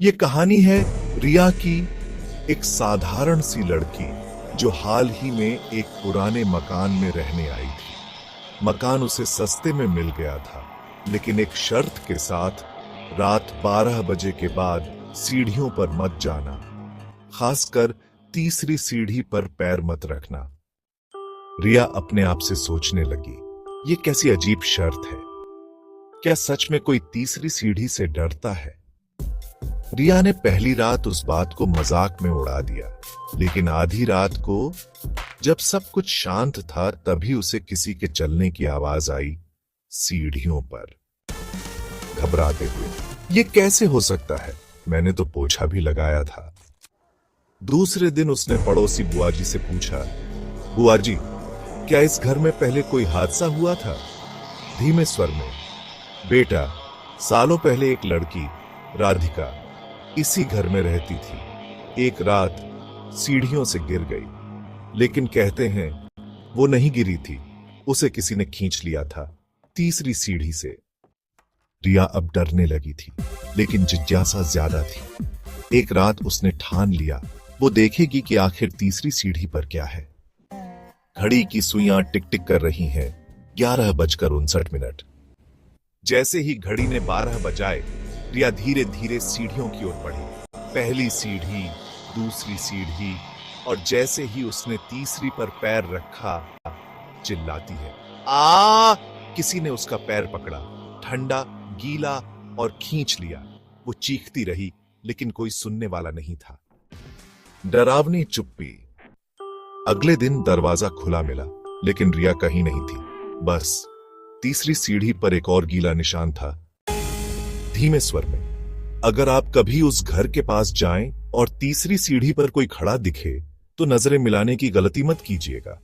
ये कहानी है रिया की, एक साधारण सी लड़की जो हाल ही में एक पुराने मकान में रहने आई थी। मकान उसे सस्ते में मिल गया था, लेकिन एक शर्त के साथ, रात 12 बजे के बाद सीढ़ियों पर मत जाना, खासकर तीसरी सीढ़ी पर पैर मत रखना। रिया अपने आप से सोचने लगी, ये कैसी अजीब शर्त है। क्या सच में कोई तीसरी सीढ़ी से डरता है? रिया ने पहली रात उस बात को मजाक में उड़ा दिया, लेकिन आधी रात को जब सब कुछ शांत था, तभी उसे किसी के चलने की आवाज आई सीढ़ियों पर। घबराते हुए, ये कैसे हो सकता है? मैंने तो पोछा भी लगाया था। दूसरे दिन उसने पड़ोसी बुआ जी से पूछा, बुआ जी, क्या इस घर में पहले कोई हादसा हुआ था? धीमे स्वर में, बेटा, सालों पहले एक लड़की राधिका इसी घर में रहती थी। एक रात सीढ़ियों से गिर गई, लेकिन कहते हैं वो नहीं गिरी थी, उसे किसी ने खींच लिया था तीसरी सीढ़ी से। रिया अब डरने लगी थी, लेकिन जिज्ञासा ज्यादा थी। एक रात उसने ठान लिया, वो देखेगी कि आखिर तीसरी सीढ़ी पर क्या है। घड़ी की सुइयां टिक टिक कर रही हैं, 11:59। जैसे ही घड़ी ने 12 बजाए, रिया धीरे धीरे सीढ़ियों की ओर बढ़ी। पहली सीढ़ी, दूसरी सीढ़ी, और जैसे ही उसने तीसरी पर पैर रखा, चिल्लाती है, आ! किसी ने उसका पैर पकड़ा, ठंडा, गीला, और खींच लिया। वो चीखती रही, लेकिन कोई सुनने वाला नहीं था। डरावनी चुप्पी। अगले दिन दरवाजा खुला मिला, लेकिन रिया कहीं नहीं थी। बस तीसरी सीढ़ी पर एक और गीला निशान था। धीमे स्वर में, अगर आप कभी उस घर के पास जाएं और तीसरी सीढ़ी पर कोई खड़ा दिखे, तो नजरें मिलाने की गलती मत कीजिएगा।